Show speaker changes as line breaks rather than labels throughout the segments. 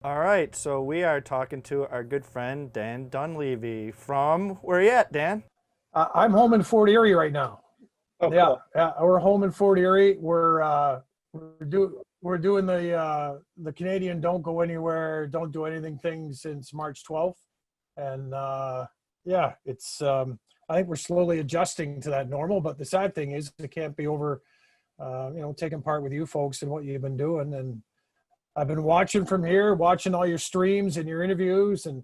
All right, so we are talking to our good friend Dan Dunleavy from where are you at, Dan?
I'm home in Fort Erie right now.
Oh,
Yeah,
cool.
yeah, we're home in Fort Erie. We're doing the Canadian don't go anywhere, don't do anything thing since March 12th, and yeah, it's I think we're slowly adjusting to that normal. But the sad thing is, it can't be over. Taking part with you folks and what you've been doing, and I've been watching from here, watching all your streams and your interviews, and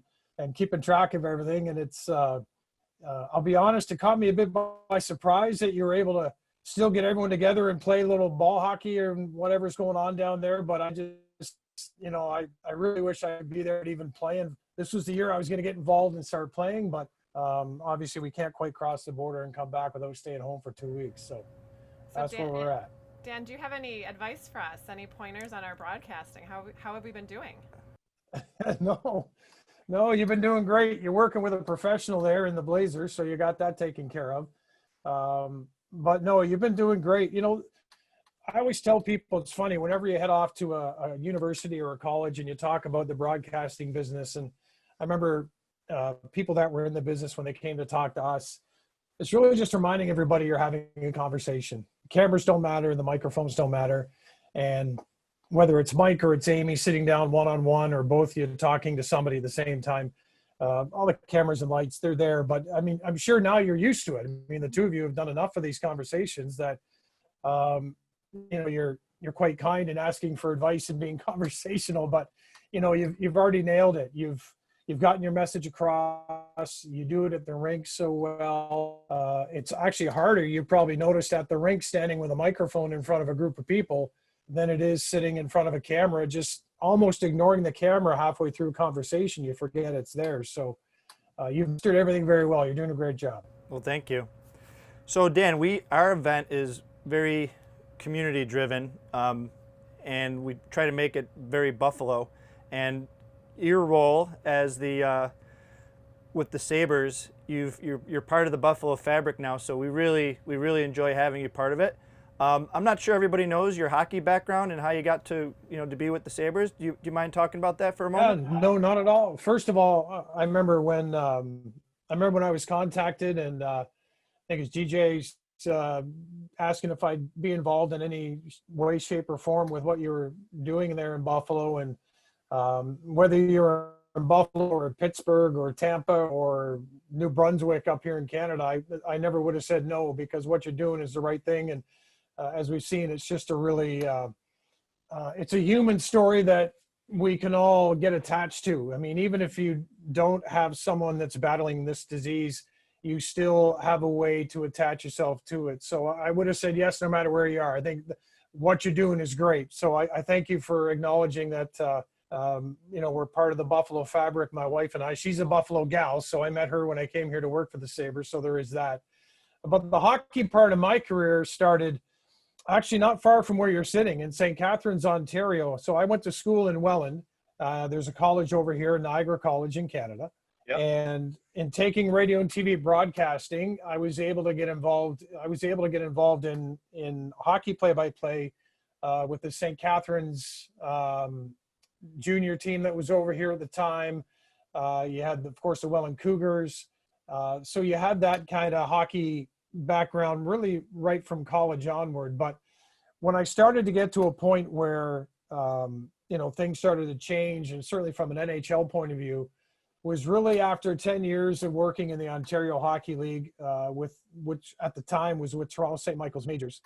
keeping track of everything, and it's. I'll be honest, it caught me a bit by surprise that you were able to still get everyone together and play a little ball hockey or whatever's going on down there. But I really wish I could be there and even playing. This was the year I was going to get involved and start playing, but obviously we can't quite cross the border and come back without staying home for 2 weeks. So
So
that's where we're at.
Dan, do you have any advice for us? Any pointers on our broadcasting? How have we been doing?
No, no, you've been doing great. You're working with a professional there in the Blazers, so you got that taken care of. But no, you've been doing great. I always tell people it's funny whenever you head off to a university or a college and you talk about the broadcasting business. And I remember people that were in the business when they came to talk to us. It's really just reminding everybody you're having a conversation. Cameras don't matter, the microphones don't matter, and whether it's Mike or it's Amy sitting down one on one, or both you talking to somebody at the same time, all the cameras and lights, they're there. But I mean, I'm sure now you're used to it. I mean, the two of you have done enough of these conversations that you're quite kind in asking for advice and being conversational. But you've already nailed it. You've gotten your message across. You do it at the rink so well. It's actually harder. You've probably noticed at the rink standing with a microphone in front of a group of people than it is sitting in front of a camera, just almost ignoring the camera halfway through a conversation. You forget it's there. So you've mastered everything very well. You're doing a great job.
Well, thank you. So, Dan, our event is very community driven, and we try to make it very Buffalo. And your role as the with the Sabres, you're part of the Buffalo fabric now. So we really enjoy having you part of it. I'm not sure everybody knows your hockey background and how you got to be with the Sabres. Do you mind talking about that for a
Yeah,
moment?
no, not at all. First of all, I remember when I was contacted, and I think it's GJ's asking if I'd be involved in any way, shape, or form with what you were doing there in Buffalo, and whether you're in Buffalo or Pittsburgh or Tampa or New Brunswick up here in Canada, I never would have said no, because what you're doing is the right thing. And as we've seen, it's just a really it's a human story that we can all get attached to. I mean, even if you don't have someone that's battling this disease, you still have a way to attach yourself to it. So I would have said yes, no matter where you are. I think what you're doing is great. So I thank you for acknowledging that. We're part of the Buffalo fabric. My wife and I. She's a Buffalo gal, so I met her when I came here to work for the Sabres. So there is that. But the hockey part of my career started actually not far from where you're sitting in St. Catharines, Ontario. So I went to school in Welland. There's a college over here, Niagara College in Canada.
Yep.
And in taking radio and TV broadcasting, I was able to get involved. I was able to get involved in hockey play-by-play with the St. Catharines junior team that was over here at the time. You had, of course, the Welland Cougars. So you had that kind of hockey background really right from college onward. But when I started to get to a point where things started to change, and certainly from an NHL point of view, was really after 10 years of working in the Ontario Hockey League, which at the time was with Toronto St. Michael's Majors.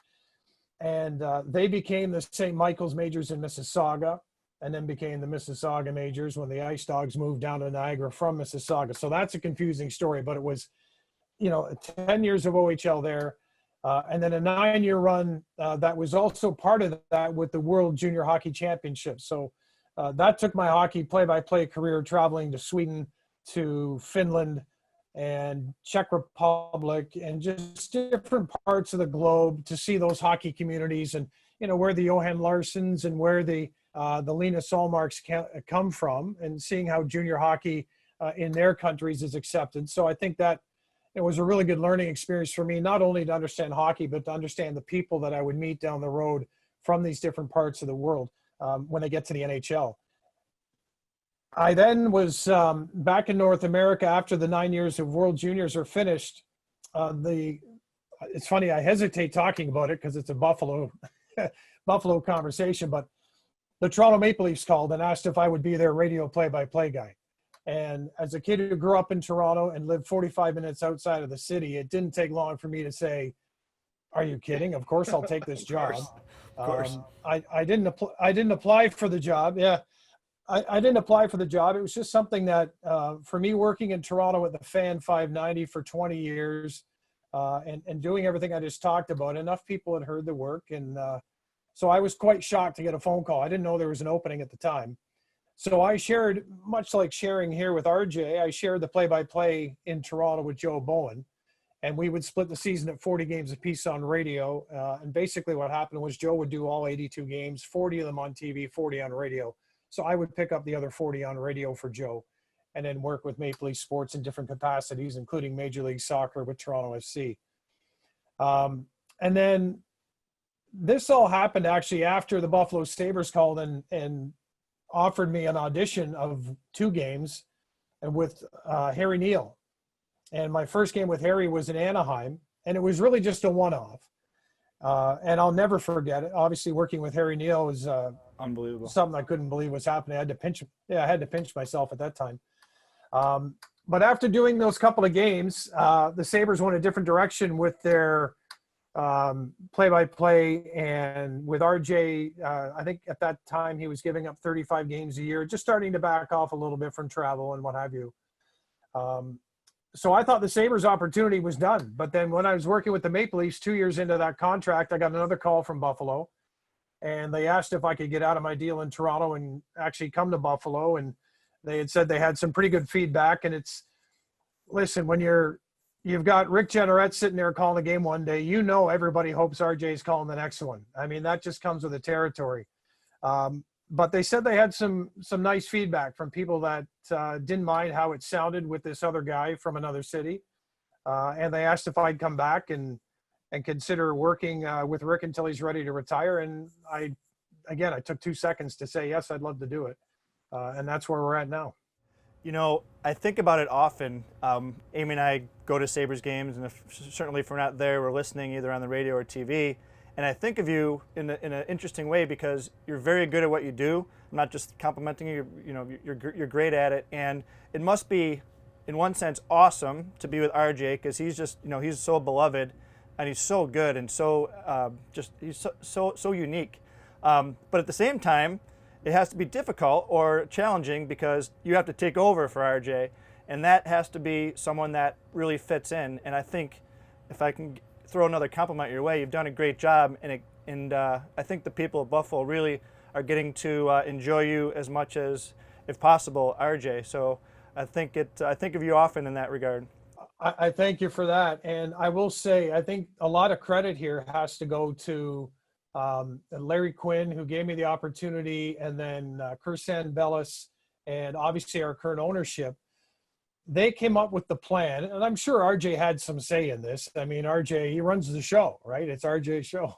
And they became the St. Michael's Majors in Mississauga, and then became the Mississauga Majors when the Ice Dogs moved down to Niagara from Mississauga. So that's a confusing story, but it was 10 years of OHL there. And then a 9-year run that was also part of that with the World Junior Hockey Championship. So that took my hockey play-by-play career, traveling to Sweden, to Finland, and Czech Republic, and just different parts of the globe to see those hockey communities, and where the Johan Larssons and where the Lena Solmarks come from, and seeing how junior hockey in their countries is accepted. So I think that it was a really good learning experience for me, not only to understand hockey, but to understand the people that I would meet down the road from these different parts of the world when they get to the NHL. I then was back in North America after the 9 years of World Juniors are finished. It's funny, I hesitate talking about it because it's a Buffalo Buffalo conversation, but the Toronto Maple Leafs called and asked if I would be their radio play-by-play guy. And as a kid who grew up in Toronto and lived 45 minutes outside of the city, it didn't take long for me to say, "Are you kidding? Of course I'll take this job."
Of course.
I didn't apply for the job. Yeah, I didn't apply for the job. It was just something that, for me, working in Toronto with the Fan 590 for 20 years, and doing everything I just talked about, enough people had heard the work. And so I was quite shocked to get a phone call. I didn't know there was an opening at the time. So I shared, much like sharing here with RJ, I shared the play-by-play in Toronto with Joe Bowen. And we would split the season at 40 games apiece on radio. And basically what happened was Joe would do all 82 games, 40 of them on TV, 40 on radio. So I would pick up the other 40 on radio for Joe and then work with Maple Leaf Sports in different capacities, including Major League Soccer with Toronto FC. And then this all happened actually after the Buffalo Sabres called and offered me an audition of 2 games and with Harry Neal. And my first game with Harry was in Anaheim, and it was really just a one-off. And I'll never forget it. Obviously, working with Harry Neal was
Unbelievable.
something I couldn't believe was happening. I had to pinch myself at that time. But after doing those couple of games, the Sabres went a different direction with their play-by-play, and with RJ, I think at that time he was giving up 35 games a year, just starting to back off a little bit from travel and what have you. So I thought the Sabres opportunity was done. But then when I was working with the Maple Leafs 2 years into that contract, I got another call from Buffalo, and they asked if I could get out of my deal in Toronto and actually come to Buffalo. And they had said they had some pretty good feedback. And listen, when you've got Rick Jeanneret sitting there calling a game one day, everybody hopes RJ's calling the next one. I mean, that just comes with the territory. But they said they had some nice feedback from people that didn't mind how it sounded with this other guy from another city. And they asked if I'd come back and consider working with Rick until he's ready to retire. And I took 2 seconds to say, yes, I'd love to do it. And that's where we're at now.
I think about it often. Amy and I go to Sabres games, and certainly if we're not there, we're listening either on the radio or TV. And I think of you in an interesting way because you're very good at what you do. I'm not just complimenting you. You're great at it, and it must be, in one sense, awesome to be with RJ because he's just he's so beloved, and he's so good and so he's so unique. But at the same time, it has to be difficult or challenging because you have to take over for RJ, and that has to be someone that really fits in. And I think if I can throw another compliment your way, you've done a great job, and I think the people of Buffalo really are getting to enjoy you as much as, if possible, RJ. So I think of you often in that regard.
I thank you for that, and I will say I think a lot of credit here has to go to Larry Quinn, who gave me the opportunity, and then Kursan Bellis, and obviously our current ownership. They came up with the plan, and I'm sure RJ had some say in this. I mean, RJ, he runs the show, right? It's RJ's show.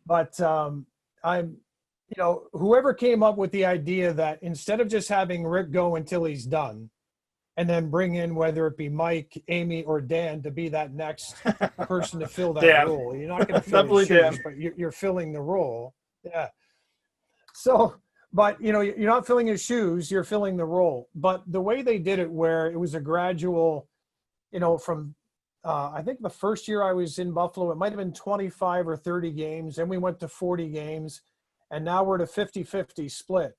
But whoever came up with the idea that instead of just having Rick go until he's done, and then bring in whether it be Mike, Amy, or Dan to be that next person to fill that role. You're not going to fill the shoes, but you're filling the role. Yeah. So, but you're not filling his shoes, you're filling the role. But the way they did it, where it was a gradual, from I think the first year I was in Buffalo, it might have been 25 or 30 games. Then we went to 40 games, and now we're at a 50-50 split.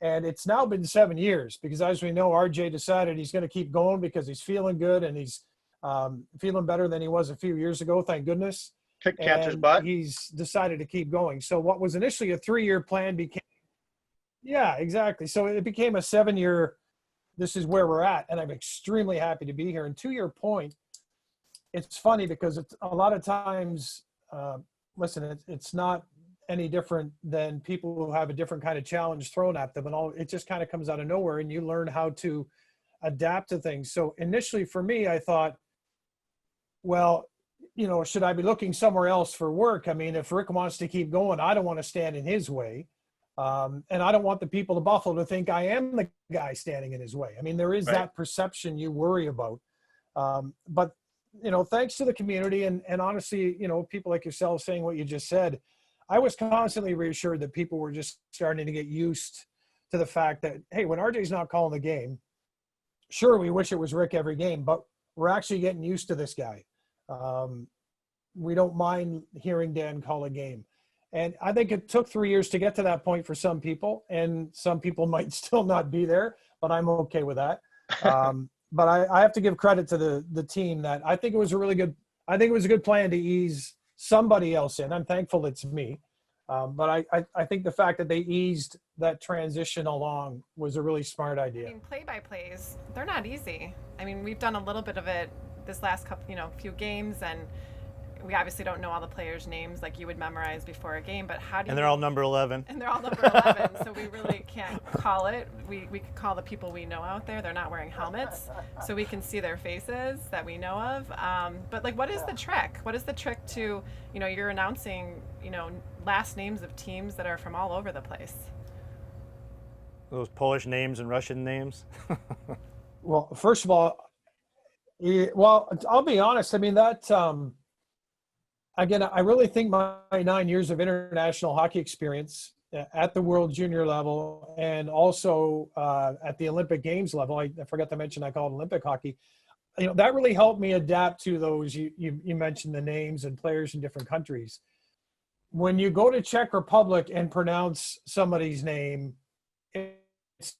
And it's now been 7 years because, as we know, RJ decided he's going to keep going because he's feeling good and he's feeling better than he was a few years ago, thank goodness.
Kick catcher's butt.
He's decided to keep going. So what was initially a 3-year plan became – yeah, exactly. So it became a 7-year – this is where we're at, and I'm extremely happy to be here. And to your point, it's funny because it's a lot of times listen, it's not – any different than people who have a different kind of challenge thrown at them, and it just kind of comes out of nowhere, and you learn how to adapt to things. So initially for me, I thought, well, should I be looking somewhere else for work? I mean, if Rick wants to keep going, I don't want to stand in his way. And I don't want the people of Buffalo to think I am the guy standing in his way. I mean, there is that perception you worry about. But, thanks to the community and honestly, people like yourself saying what you just said, I was constantly reassured that people were just starting to get used to the fact that, hey, when RJ's not calling the game, sure, we wish it was Rick every game, but we're actually getting used to this guy. We don't mind hearing Dan call a game. And I think it took 3 years to get to that point for some people, and some people might still not be there, but I'm okay with that. But I have to give credit to the team that I think it was a good plan to ease somebody else in. I'm thankful it's me. But I think the fact that they eased that transition along was a really smart idea.
I mean, play-by-plays, they're not easy. I mean, we've done a little bit of it this last couple, few games, and we obviously don't know all the players' names like you would memorize before a game, but how do you...
And they're all number 11.
And they're all number 11, so we really can't call it. We could call the people we know out there. They're not wearing helmets, so we can see their faces that we know of. But, what is the trick? What is the trick to, you're announcing, last names of teams that are from all over the place?
Those Polish names and Russian names.
Well, first of all, I'll be honest. I mean, that... Again, I really think my 9 years of international hockey experience at the World Junior level and also at the Olympic Games level, I forgot to mention I call it Olympic hockey, that really helped me adapt to those. You mentioned the names and players in different countries. When you go to Czech Republic and pronounce somebody's name, it's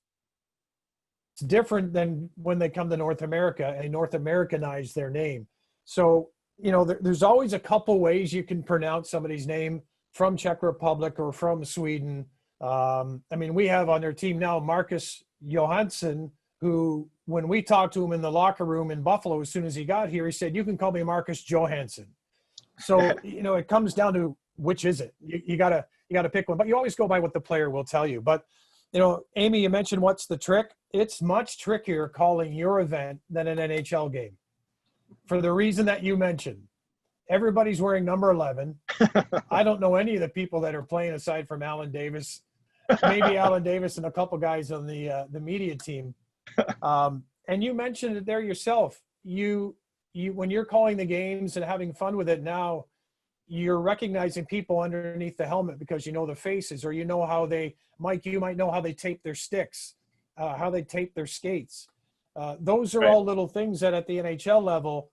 different than when they come to North America and North Americanize their name. So, there's always a couple ways you can pronounce somebody's name from Czech Republic or from Sweden. I mean, we have on their team now Marcus Johansson, who, when we talked to him in the locker room in Buffalo, as soon as he got here, he said, "You can call me Marcus Johansson." So, it comes down to which is it? You gotta pick one, but you always go by what the player will tell you. But, Amy, you mentioned what's the trick? It's much trickier calling your event than an NHL game. For the reason that you mentioned, everybody's wearing number 11. I don't know any of the people that are playing aside from Alan Davis, maybe Alan Davis and a couple guys on the media team. And you mentioned it there yourself. You when you're calling the games and having fun with it now, you're recognizing people underneath the helmet because you know the faces, or how they, Mike, you might know how they tape their sticks, how they tape their skates. Those are all little things that at the NHL level,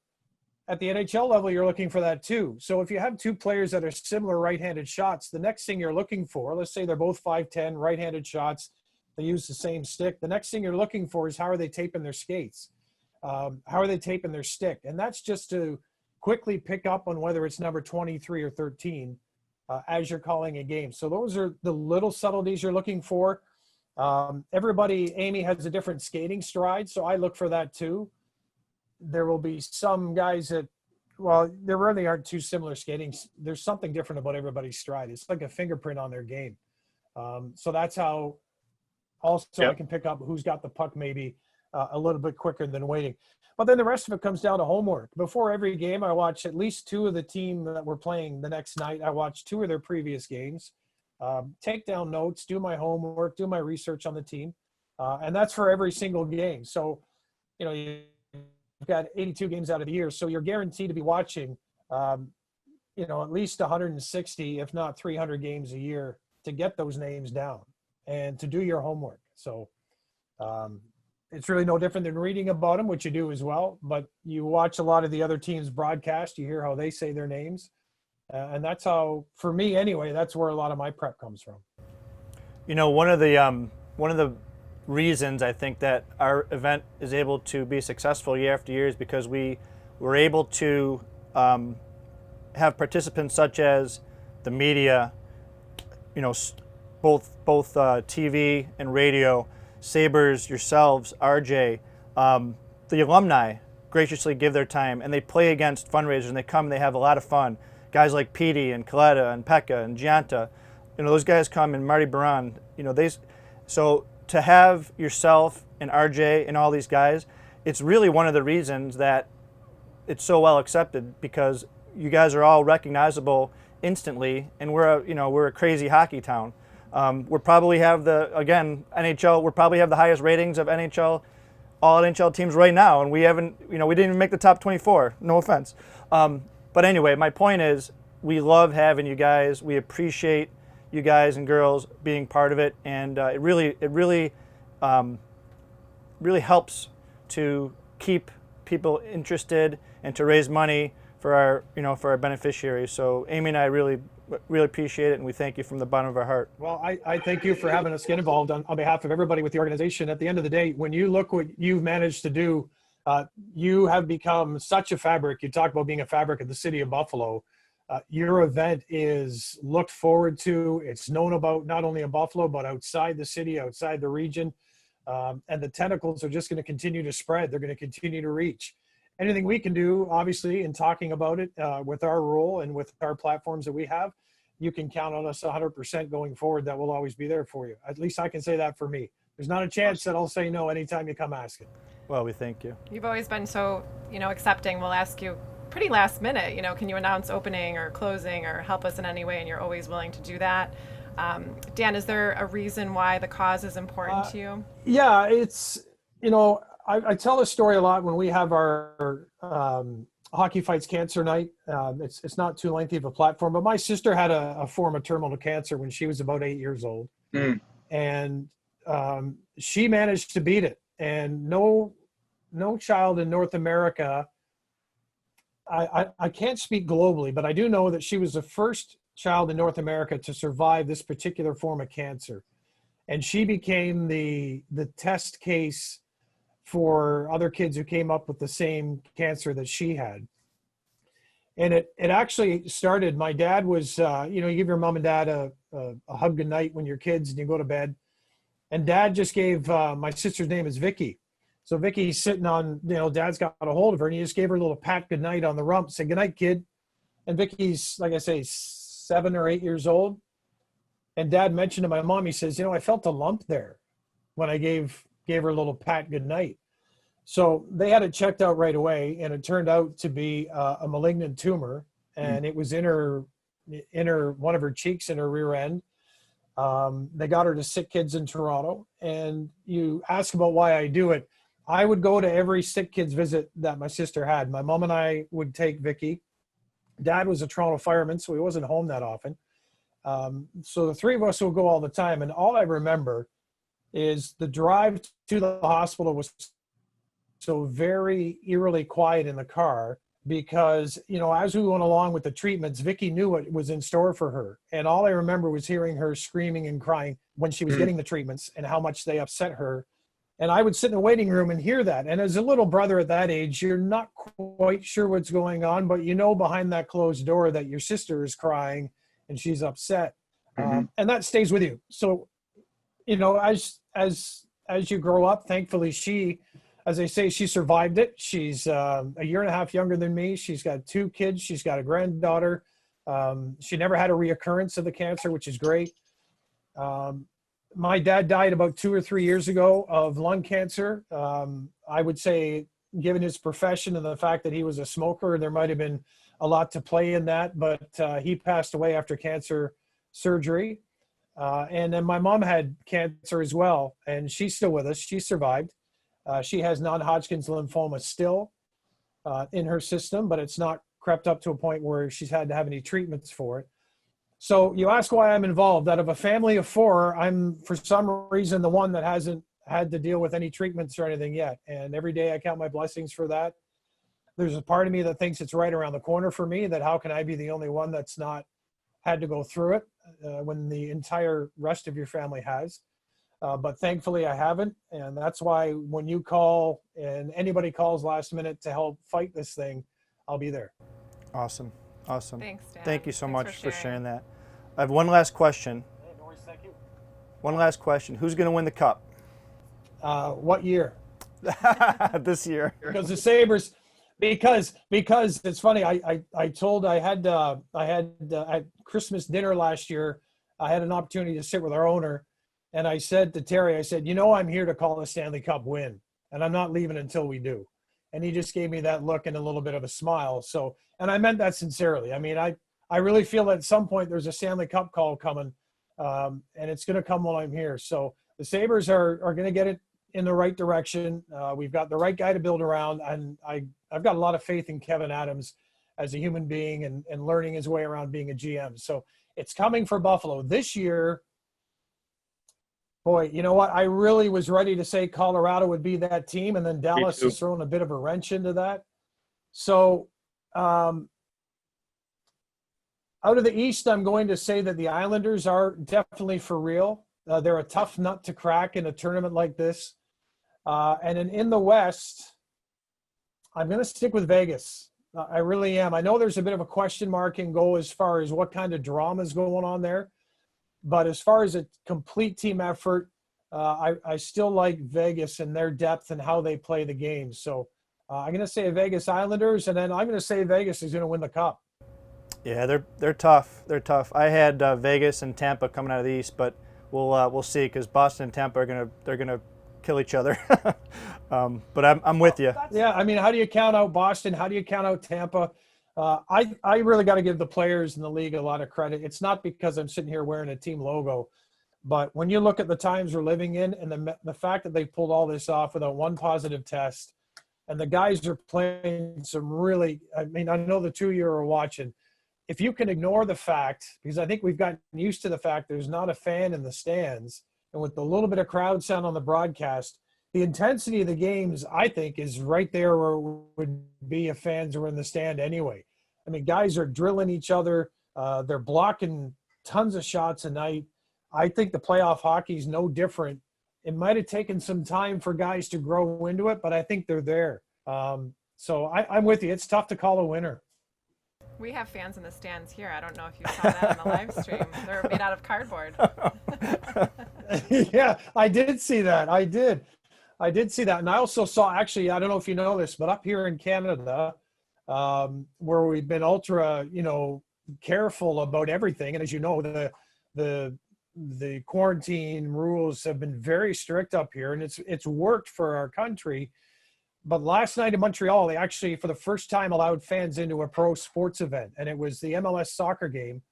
you're looking for that too. So if you have two players that are similar right-handed shots, the next thing you're looking for, let's say they're both 5'10", right-handed shots, they use the same stick. The next thing you're looking for is how are they taping their skates? How are they taping their stick? And that's just to quickly pick up on whether it's number 23 or 13 as you're calling a game. So those are the little subtleties you're looking for. Everybody, Amy, has a different skating stride, so I look for that too. There will be some guys that, there really aren't two similar skating. There's something different about everybody's stride. It's like a fingerprint on their game. So that's how also I can pick up who's got the puck maybe a little bit quicker than waiting. But then the rest of it comes down to homework. Before every game, I watch at least two of the team that we're playing the next night. I watch two of their previous games. Take down notes, do my homework, do my research on the team. And that's for every single game. So, you've got 82 games out of the year. So you're guaranteed to be watching, at least 160, if not 300 games a year to get those names down and to do your homework. So it's really no different than reading about them, which you do as well. But you watch a lot of the other teams' broadcast. You hear how they say their names. And that's how, for me anyway, that's where a lot of my prep comes from.
One of the reasons I think that our event is able to be successful year after year is because we were able to have participants such as the media, both TV and radio, Sabres, yourselves, RJ, the alumni graciously give their time, and they play against fundraisers, and they come and they have a lot of fun. Guys like Petey and Coletta and Pekka and Gianta, those guys come, and Marty Baron, so to have yourself and RJ and all these guys, it's really one of the reasons that it's so well accepted, because you guys are all recognizable instantly, and we're a crazy hockey town. We're probably have NHL. We'll probably have the highest ratings of NHL, all NHL teams right now, and we haven't, we didn't even make the top 24. No offense, but anyway, my point is, we love having you guys. We appreciate you guys and girls being part of it, and it really helps to keep people interested and to raise money for our beneficiaries. So Amy and I really appreciate it, and we thank you from the bottom of our heart.
Well, I thank you for having us get involved on behalf of everybody with the organization. At the end of the day, when you look what you've managed to do, you have become such a fabric. You talk about being a fabric of the city of Buffalo. Your event is looked forward to. It's known about not only in Buffalo, but outside the city, outside the region. And the tentacles are just going to continue to spread. They're going to continue to reach. Anything we can do, obviously, in talking about it with our role and with our platforms that we have, you can count on us 100% going forward. That will always be there for you. At least I can say that for me. There's not a chance that I'll say no anytime you come asking.
Well, we thank you.
You've always been so, accepting. We'll ask you pretty last minute, can you announce opening or closing or help us in any way? And you're always willing to do that. Dan, is there a reason why the cause is important to you?
Yeah, it's, I tell this story a lot when we have our Hockey Fights Cancer Night. It's not too lengthy of a platform, but my sister had a form of terminal cancer when she was about 8 years old. And she managed to beat it. And no child in North America, I can't speak globally, but I do know that she was the first child in North America to survive this particular form of cancer. And she became the test case for other kids who came up with the same cancer that she had. And it actually started, my dad was, you give your mom and dad a hug goodnight when you're kids and you go to bed. And dad just gave, my sister's name is Vicky. So Vicky's sitting on, dad's got a hold of her and he just gave her a little pat goodnight on the rump, said, "Good night, kid." And Vicky's, like I say, 7 or 8 years old. And dad mentioned to my mom, he says, I felt a lump there when I gave her a little pat goodnight. So they had it checked out right away, and it turned out to be a malignant tumor, and it was in her one of her cheeks in her rear end. They got her to Sick Kids in Toronto, and you ask about why I do it. I would go to every Sick Kids visit that my sister had. My mom and I would take Vicky. Dad was a Toronto fireman, so he wasn't home that often. So the three of us would go all the time, and all I remember is the drive to the hospital was so very eerily quiet in the car because, as we went along with the treatments, Vicky knew what was in store for her. And all I remember was hearing her screaming and crying when she was getting the treatments and how much they upset her. And I would sit in the waiting room and hear that. And as a little brother at that age, you're not quite sure what's going on, but behind that closed door that your sister is crying and she's upset. And that stays with you. So, as you grow up, thankfully she, as I say, she survived it. She's a year and a half younger than me. She's got 2 kids. She's got a granddaughter. She never had a reoccurrence of the cancer, which is great. My dad died about 2 or 3 years ago of lung cancer. I would say, given his profession and the fact that he was a smoker, there might have been a lot to play in that, but he passed away after cancer surgery. And then my mom had cancer as well, and she's still with us. She survived. She has non-Hodgkin's lymphoma still in her system, but it's not crept up to a point where she's had to have any treatments for it. So you ask why I'm involved. Out of a family of 4, I'm for some reason the one that hasn't had to deal with any treatments or anything yet. And every day I count my blessings for that. There's a part of me that thinks it's right around the corner for me, that how can I be the only one that's not had to go through it when the entire rest of your family has. But thankfully I haven't. And that's why when you call and anybody calls last minute to help fight this thing, I'll be there.
Awesome.
Thanks, Dan.
Thank you so
Thanks
much
for
for sharing that. I have one last question.
Hey, no worries, thank you.
One last question. Who's going to win the cup?
What year?
This year.
Because the Sabres, because it's funny. I had at Christmas dinner last year, I had an opportunity to sit with our owner, and I said to Terry, I said, I'm here to call a Stanley Cup win, and I'm not leaving until we do. And he just gave me that look and a little bit of a smile. So, and I meant that sincerely. I mean, I really feel that at some point there's a Stanley Cup call coming and it's going to come while I'm here. So the Sabres are going to get it in the right direction. We've got the right guy to build around, and I've got a lot of faith in Kevin Adams as a human being and learning his way around being a GM. So it's coming for Buffalo this year. Boy, you know what? I really was ready to say Colorado would be that team, and then Dallas has thrown a bit of a wrench into that. So out of the East, I'm going to say that the Islanders are definitely for real. They're a tough nut to crack in a tournament like this. And in the West, I'm going to stick with Vegas. I really am. I know there's a bit of a question mark in goal as far as what kind of drama is going on there. But as far as a complete team effort, I still like Vegas and their depth and how they play the game. So I'm going to say Vegas Islanders, and then I'm going to say Vegas is going to win the Cup.
Yeah, they're tough. They're tough. I had Vegas and Tampa coming out of the East, but we'll see, because Boston and Tampa they're gonna kill each other. But I'm with you.
Yeah, I mean, how do you count out Boston? How do you count out Tampa? I really got to give the players in the league a lot of credit. It's not because I'm sitting here wearing a team logo, but when you look at the times we're living in and the fact that they pulled all this off without one positive test, and the guys are playing some really, I mean, I know the two of you are watching. If you can ignore the fact, because I think we've gotten used to the fact there's not a fan in the stands, and with the little bit of crowd sound on the broadcast, the intensity of the games, I think, is right there where it would be if fans were in the stand anyway. I mean, guys are drilling each other. They're blocking tons of shots a night. I think the playoff hockey is no different. It might have taken some time for guys to grow into it, but I think they're there. So I'm with you. It's tough to call a winner.
We have fans in the stands here. I don't know if you saw that on the live stream. They're made out of cardboard.
Yeah, I did see that. I did see that. And I also saw, actually, I don't know if you know this, but up here in Canada, where we've been ultra, careful about everything. And as you know, the quarantine rules have been very strict up here, and it's worked for our country. But last night in Montreal, they actually, for the first time, allowed fans into a pro sports event. And it was the MLS soccer game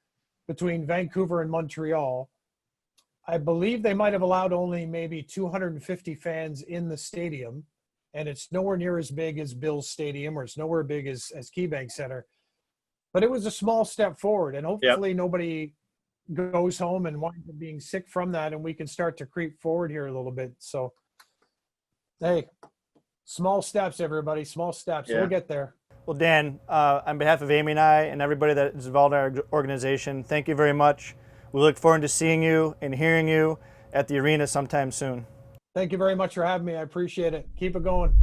between Vancouver and Montreal. I believe they might have allowed only maybe 250 fans in the stadium. And it's nowhere near as big as Bill's Stadium, or it's nowhere big as KeyBank Center. But it was a small step forward. And hopefully nobody goes home and winds up being sick from that, and we can start to creep forward here a little bit. So, hey. Small steps, everybody. Small steps. Yeah. We'll get there.
Well, Dan, on behalf of Amy and I and everybody that is involved in our organization, thank you very much. We look forward to seeing you and hearing you at the arena sometime soon.
Thank you very much for having me. I appreciate it. Keep it going.